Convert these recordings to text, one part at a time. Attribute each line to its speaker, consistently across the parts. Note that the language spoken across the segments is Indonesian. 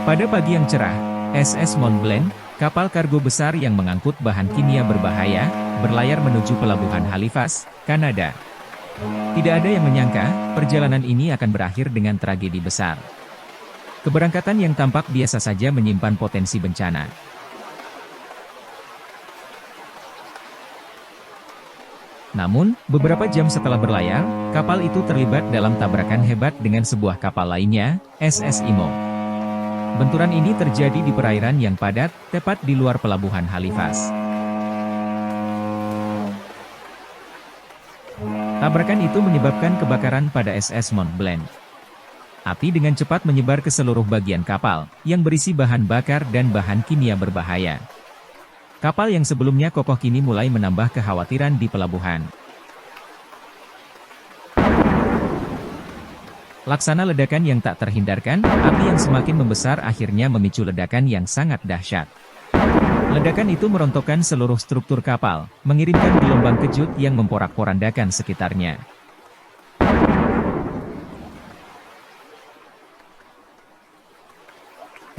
Speaker 1: Pada pagi yang cerah, SS Mont Blanc, kapal kargo besar yang mengangkut bahan kimia berbahaya, berlayar menuju pelabuhan Halifax, Kanada. Tidak ada yang menyangka, perjalanan ini akan berakhir dengan tragedi besar. Keberangkatan yang tampak biasa saja menyimpan potensi bencana. Namun, beberapa jam setelah berlayar, kapal itu terlibat dalam tabrakan hebat dengan sebuah kapal lainnya, SS Imo. Benturan ini terjadi di perairan yang padat, tepat di luar pelabuhan Halifax. Tabrakan itu menyebabkan kebakaran pada SS Mont Blanc. Api dengan cepat menyebar ke seluruh bagian kapal, yang berisi bahan bakar dan bahan kimia berbahaya. Kapal yang sebelumnya kokoh kini mulai menambah kekhawatiran di pelabuhan. Laksana ledakan yang tak terhindarkan, api yang semakin membesar akhirnya memicu ledakan yang sangat dahsyat. Ledakan itu merontokkan seluruh struktur kapal, mengirimkan gelombang kejut yang memporak-porandakan sekitarnya.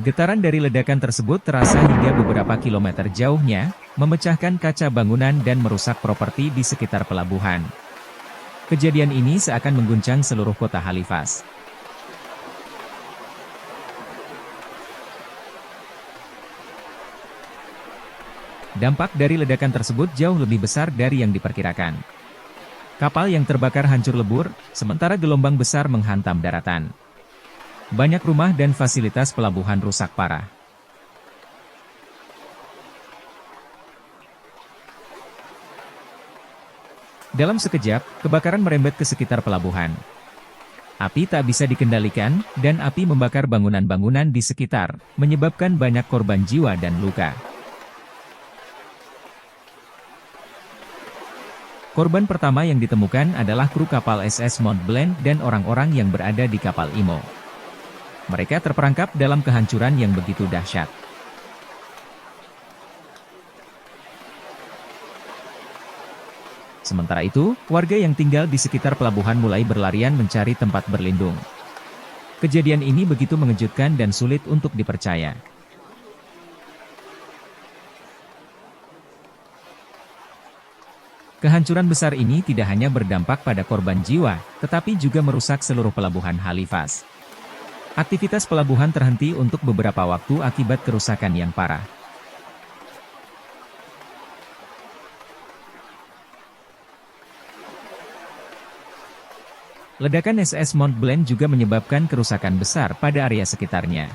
Speaker 1: Getaran dari ledakan tersebut terasa hingga beberapa kilometer jauhnya, memecahkan kaca bangunan dan merusak properti di sekitar pelabuhan. Kejadian ini seakan mengguncang seluruh kota Halifax. Dampak dari ledakan tersebut jauh lebih besar dari yang diperkirakan. Kapal yang terbakar hancur lebur, sementara gelombang besar menghantam daratan. Banyak rumah dan fasilitas pelabuhan rusak parah. Dalam sekejap, kebakaran merembet ke sekitar pelabuhan. Api tak bisa dikendalikan, dan api membakar bangunan-bangunan di sekitar, menyebabkan banyak korban jiwa dan luka. Korban pertama yang ditemukan adalah kru kapal SS Mont Blanc dan orang-orang yang berada di kapal Imo. Mereka terperangkap dalam kehancuran yang begitu dahsyat. Sementara itu, warga yang tinggal di sekitar pelabuhan mulai berlarian mencari tempat berlindung. Kejadian ini begitu mengejutkan dan sulit untuk dipercaya. Kehancuran besar ini tidak hanya berdampak pada korban jiwa, tetapi juga merusak seluruh pelabuhan Halifax. Aktivitas pelabuhan terhenti untuk beberapa waktu akibat kerusakan yang parah. Ledakan SS Mont Blanc juga menyebabkan kerusakan besar pada area sekitarnya.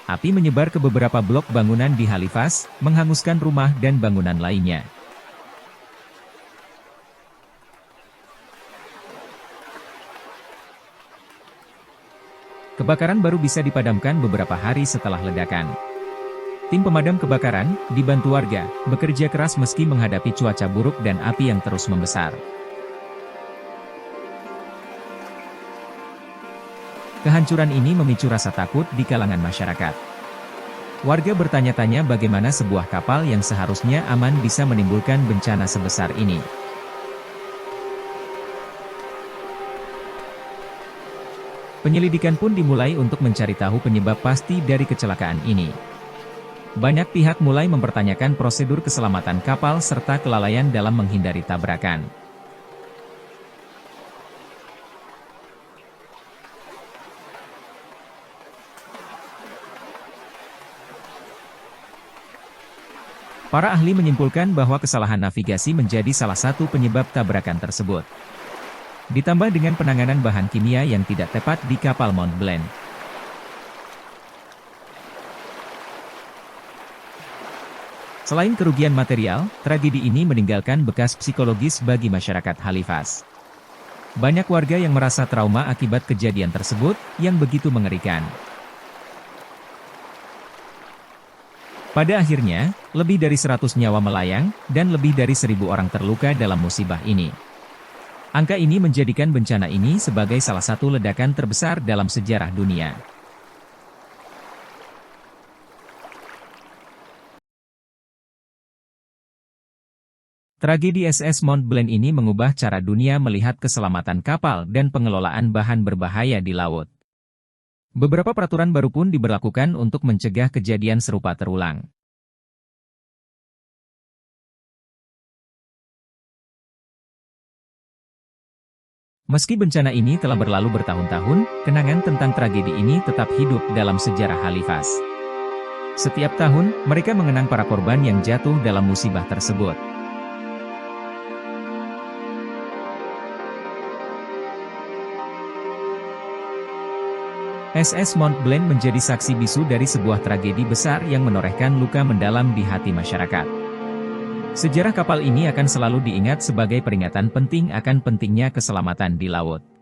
Speaker 1: Api menyebar ke beberapa blok bangunan di Halifax, menghanguskan rumah dan bangunan lainnya. Kebakaran baru bisa dipadamkan beberapa hari setelah ledakan. Tim pemadam kebakaran, dibantu warga, bekerja keras meski menghadapi cuaca buruk dan api yang terus membesar. Kehancuran ini memicu rasa takut di kalangan masyarakat. Warga bertanya-tanya bagaimana sebuah kapal yang seharusnya aman bisa menimbulkan bencana sebesar ini. Penyelidikan pun dimulai untuk mencari tahu penyebab pasti dari kecelakaan ini. Banyak pihak mulai mempertanyakan prosedur keselamatan kapal serta kelalaian dalam menghindari tabrakan. Para ahli menyimpulkan bahwa kesalahan navigasi menjadi salah satu penyebab tabrakan tersebut. Ditambah dengan penanganan bahan kimia yang tidak tepat di kapal Mont Blanc. Selain kerugian material, tragedi ini meninggalkan bekas psikologis bagi masyarakat Halifax. Banyak warga yang merasa trauma akibat kejadian tersebut, yang begitu mengerikan. Pada akhirnya, lebih dari 100 nyawa melayang, dan lebih dari 1.000 orang terluka dalam musibah ini. Angka ini menjadikan bencana ini sebagai salah satu ledakan terbesar dalam sejarah dunia. Tragedi SS Mont Blanc ini mengubah cara dunia melihat keselamatan kapal dan pengelolaan bahan berbahaya di laut. Beberapa peraturan baru pun diberlakukan untuk mencegah kejadian serupa terulang. Meski bencana ini telah berlalu bertahun-tahun, kenangan tentang tragedi ini tetap hidup dalam sejarah Halifax. Setiap tahun, mereka mengenang para korban yang jatuh dalam musibah tersebut. SS Mont Blanc menjadi saksi bisu dari sebuah tragedi besar yang menorehkan luka mendalam di hati masyarakat. Sejarah kapal ini akan selalu diingat sebagai peringatan penting akan pentingnya keselamatan di laut.